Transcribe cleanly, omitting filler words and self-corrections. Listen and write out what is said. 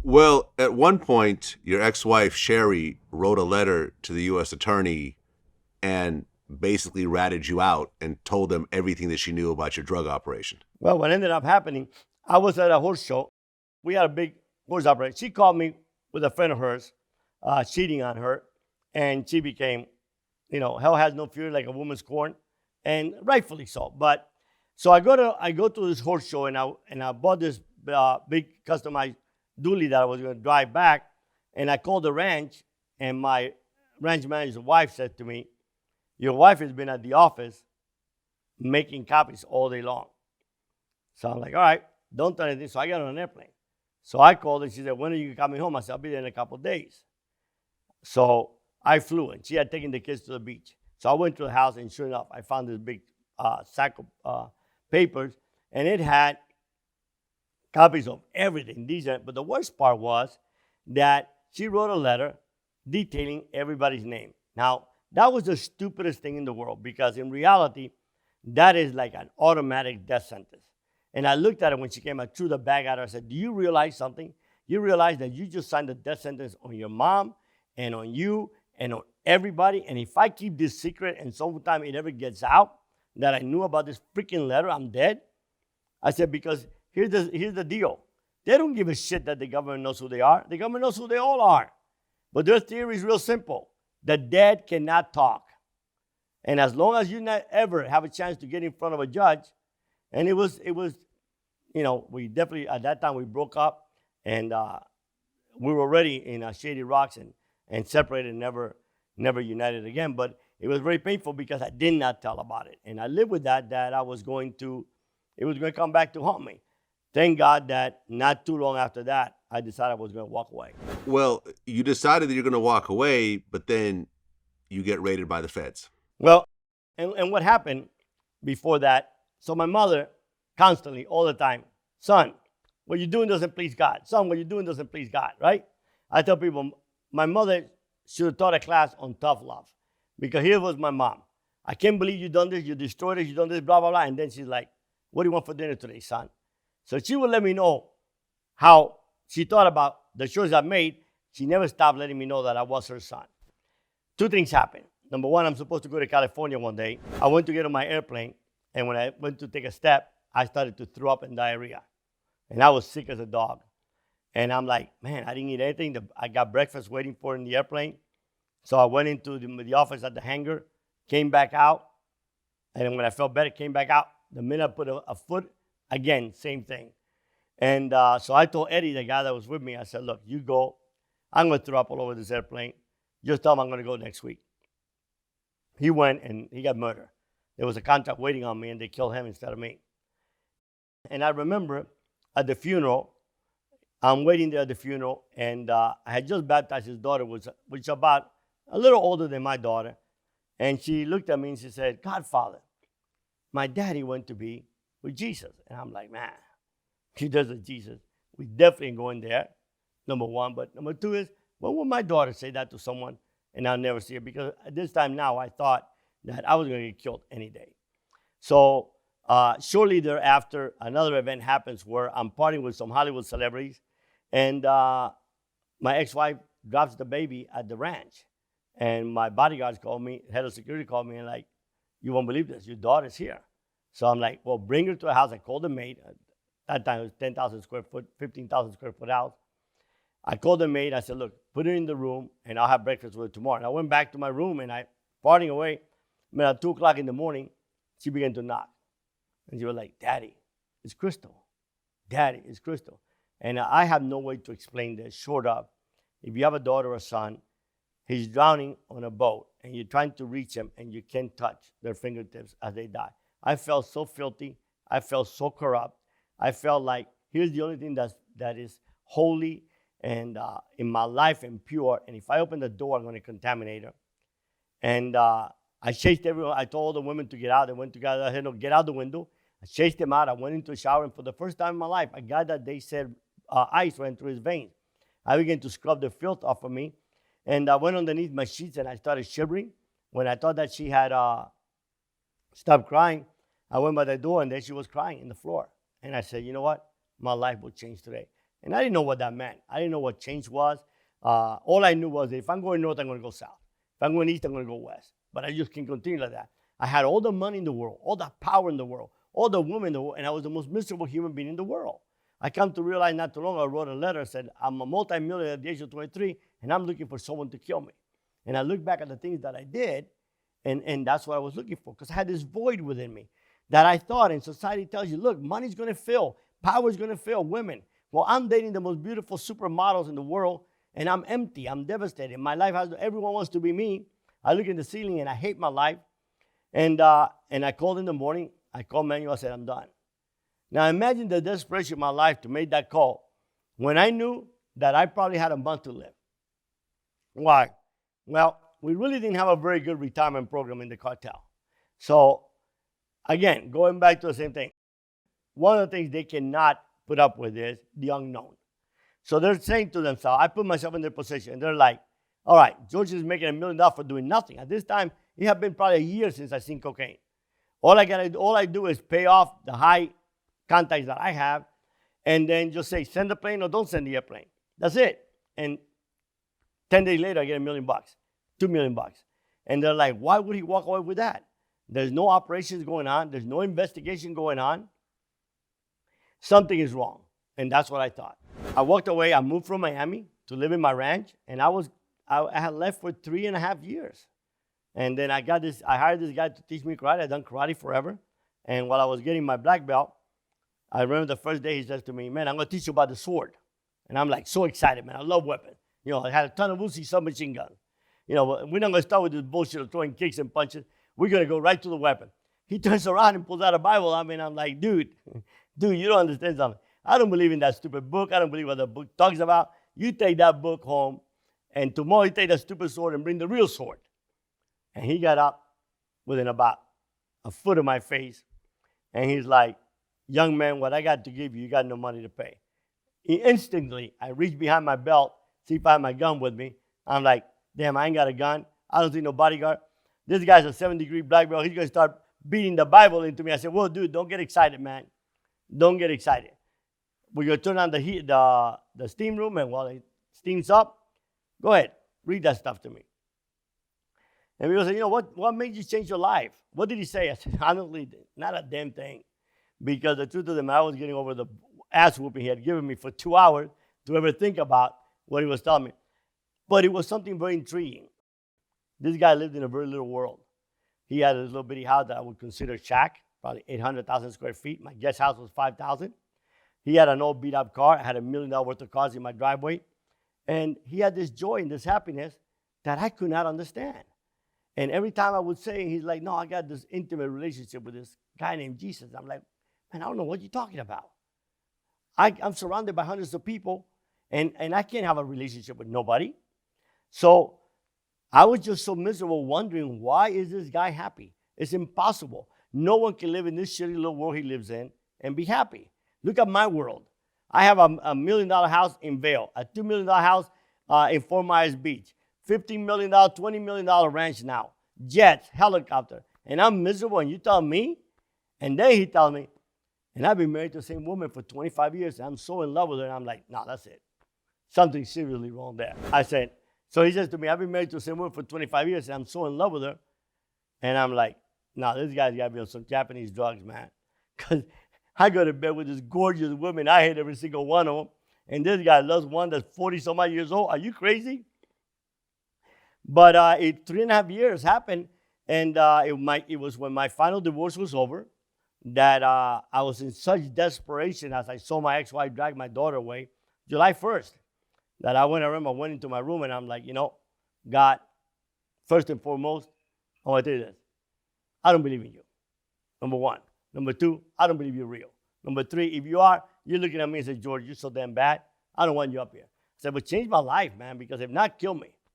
Well, at one point, your ex-wife, Sherry, wrote a letter to the U.S. attorney and basically ratted you out and told them everything that she knew about your drug operation. Well, what ended up happening, I was at a horse show. We had a big horse operation. She called me with a friend of hers, cheating on her, and she became, hell has no fury like a woman scorned, and rightfully so. But so I go to this horse show, and I bought this big customized dually that I was going to drive back, and I called the ranch, and my ranch manager's wife said to me, "Your wife has been at the office making copies all day long." So I'm like, all right, don't tell anything. So I got on an airplane. So I called her. She said, when are you coming home? I said, I'll be there in a couple of days. So I flew, and she had taken the kids to the beach. So I went to the house, and sure enough, I found this big sack of papers, and it had copies of everything. But the worst part was that she wrote a letter detailing everybody's name. Now, that was the stupidest thing in the world, because in reality, that is like an automatic death sentence. And I looked at her when she came. I threw the bag at her. I said, do you realize something? You realize that you just signed a death sentence on your mom and on you and on everybody. And if I keep this secret and sometime it ever gets out that I knew about this freaking letter, I'm dead. I said, because here's the deal. They don't give a shit that the government knows who they are. The government knows who they all are. But their theory is real simple. The dead cannot talk. And as long as you not ever have a chance to get in front of a judge, and it was, we definitely, at that time, we broke up, and we were already in Shady Rocks and separated, never united again. But it was very painful because I did not tell about it. And I lived with that it was going to come back to haunt me. Thank God that not too long after that, I decided I was going to walk away. Well, you decided that you're going to walk away, but then you get raided by the feds. Well, and what happened before that, so my mother constantly, all the time, son, what you're doing doesn't please God. Son, what you're doing doesn't please God, right? I tell people, my mother should have taught a class on tough love, because here was my mom. I can't believe you done this, you destroyed this, you done this, blah, blah, blah. And then she's like, what do you want for dinner today, son? So she would let me know how she thought about the choice I made. She never stopped letting me know that I was her son. Two things happened. Number one, I'm supposed to go to California one day. I went to get on my airplane, and when I went to take a step, I started to throw up and diarrhea. And I was sick as a dog. And I'm like, man, I didn't eat anything. I got breakfast waiting for in the airplane. So I went into the office at the hangar, came back out, and then when I felt better, came back out. The minute I put a foot, again, same thing. And so I told Eddie, the guy that was with me, I said, look, you go. I'm going to throw up all over this airplane. Just tell him I'm going to go next week. He went, and he got murdered. There was a contract waiting on me, and they killed him instead of me. And I remember at the funeral, I'm waiting there at the funeral, and I had just baptized his daughter, which is about a little older than my daughter. And she looked at me and she said, Godfather, my daddy went to be with Jesus. And I'm like, man, he does with Jesus. We definitely ain't going there, number one. But number two is, when will my daughter say that to someone and I'll never see her? Because at this time now, I thought that I was going to get killed any day. So shortly thereafter, another event happens where I'm partying with some Hollywood celebrities, and my ex-wife drops the baby at the ranch. And my bodyguards called me, head of security called me, and like, you won't believe this, your daughter's here. So I'm like, well, bring her to a house. I called the maid. At that time, it was 10,000 square foot, 15,000 square foot house. I called the maid. I said, look, put her in the room, and I'll have breakfast with her tomorrow. And I went back to my room, and partying away. At 2 o'clock in the morning, she began to knock. And she was like, Daddy, it's Crystal. Daddy, it's Crystal. And I have no way to explain this short of, if you have a daughter or son, he's drowning on a boat, and you're trying to reach him, and you can't touch their fingertips as they die. I felt so filthy. I felt so corrupt. I felt like, here's the only thing that is holy and in my life and pure, and if I open the door, I'm going to contaminate her. And I chased everyone. I told all the women to get out. They went together. I said, no, get out the window. I chased them out. I went into the shower, and for the first time in my life, a guy that they said ice went through his veins. I began to scrub the filth off of me, and I went underneath my sheets, and I started shivering. When I thought that she had stopped crying, I went by the door, and there she was crying in the floor. And I said, you know what? My life will change today. And I didn't know what that meant. I didn't know what change was. All I knew was that if I'm going north, I'm going to go south. If I'm going east, I'm going to go west. But I just can't continue like that. I had all the money in the world, all the power in the world, all the women in the world, and I was the most miserable human being in the world. I come to realize not too long ago, I wrote a letter, said, I'm a multimillionaire at the age of 23, and I'm looking for someone to kill me. And I look back at the things that I did, and that's what I was looking for, because I had this void within me that I thought, and society tells you, look, money's going to fill, power's going to fill women. Well, I'm dating the most beautiful supermodels in the world, and I'm empty. I'm devastated. My life everyone wants to be me. I look in the ceiling, and I hate my life. And I called in the morning. I called Manuel. I said, I'm done. Now, imagine the desperation of my life to make that call when I knew that I probably had a month to live. Why? Well, we really didn't have a very good retirement program in the cartel. So, again, going back to the same thing, one of the things they cannot put up with is the unknown. So they're saying to themselves, I put myself in their position, and they're like, all right, George is making $1 million for doing nothing. At this time, it had been probably a year since I seen cocaine. All I do is pay off the high contacts that I have, and then just say, send the plane or don't send the airplane. That's it. And 10 days later, I get $1 million, $2 million. And they're like, why would he walk away with that? There's no operations going on. There's no investigation going on. Something is wrong. And that's what I thought. I walked away. I moved from Miami to live in my ranch, and I had left for 3.5 years. And then I hired this guy to teach me karate. I'd done karate forever. And while I was getting my black belt, I remember the first day he says to me, man, I'm going to teach you about the sword. And I'm like so excited, man. I love weapons. You know, I had a ton of Uzi submachine guns. You know, we're not going to start with this bullshit of throwing kicks and punches. We're going to go right to the weapon. He turns around and pulls out a Bible. I mean, I'm like, dude, you don't understand something. I don't believe in that stupid book. I don't believe what the book talks about. You take that book home, and tomorrow you take that stupid sword and bring the real sword. And he got up within about a foot of my face, and he's like, young man, what I got to give you, you got no money to pay. Instantly, I reached behind my belt, see if I had my gun with me. I'm like, damn, I ain't got a gun. I don't see no bodyguard. This guy's a 7-degree black belt. He's going to start beating the Bible into me. I said, well, dude, don't get excited, man. Don't get excited. We're going to turn on the steam room, and while it steams up, go ahead, read that stuff to me. And we said, you know, what made you change your life? What did he say? I said, honestly, not a damn thing. Because the truth of the matter, I was getting over the ass whooping he had given me for 2 hours to ever think about what he was telling me. But it was something very intriguing. This guy lived in a very little world. He had a little bitty house that I would consider shack, probably 800,000 square feet. My guest house was 5,000. He had an old beat-up car. I had $1 million worth of cars in my driveway. And he had this joy and this happiness that I could not understand. And every time I would say, he's like, no, I got this intimate relationship with this guy named Jesus. I'm like, man, I don't know what you're talking about. I'm surrounded by hundreds of people, and I can't have a relationship with nobody. So I was just so miserable wondering, why is this guy happy? It's impossible. No one can live in this shitty little world he lives in and be happy. Look at my world. I have a $1 million house in Vail, a $2 million house in Fort Myers Beach, $15 million, $20 million ranch now, jets, helicopter, and I'm miserable, and you tell me? And then he tells me, and I've been married to the same woman for 25 years, and I'm so in love with her, and I'm like, no, that's it. Something seriously wrong there. I said, so he says to me, I've been married to the same woman for 25 years, and I'm so in love with her. And I'm like, no, this guy's got to be on some Japanese drugs, man. Because I go to bed with this gorgeous woman. I hate every single one of them. And this guy loves one that's 40-some-odd years old. Are you crazy? But 3.5 years happened, and it was when my final divorce was over that I was in such desperation as I saw my ex-wife drag my daughter away, July 1st, that I went into my room, and I'm like, you know, God, first and foremost, I want to tell you this. I don't believe in you, number one. Number two, I don't believe you're real. Number three, if you are, you're looking at me and say, George, you're so damn bad. I don't want you up here. I said, but change my life, man, because if not, kill me.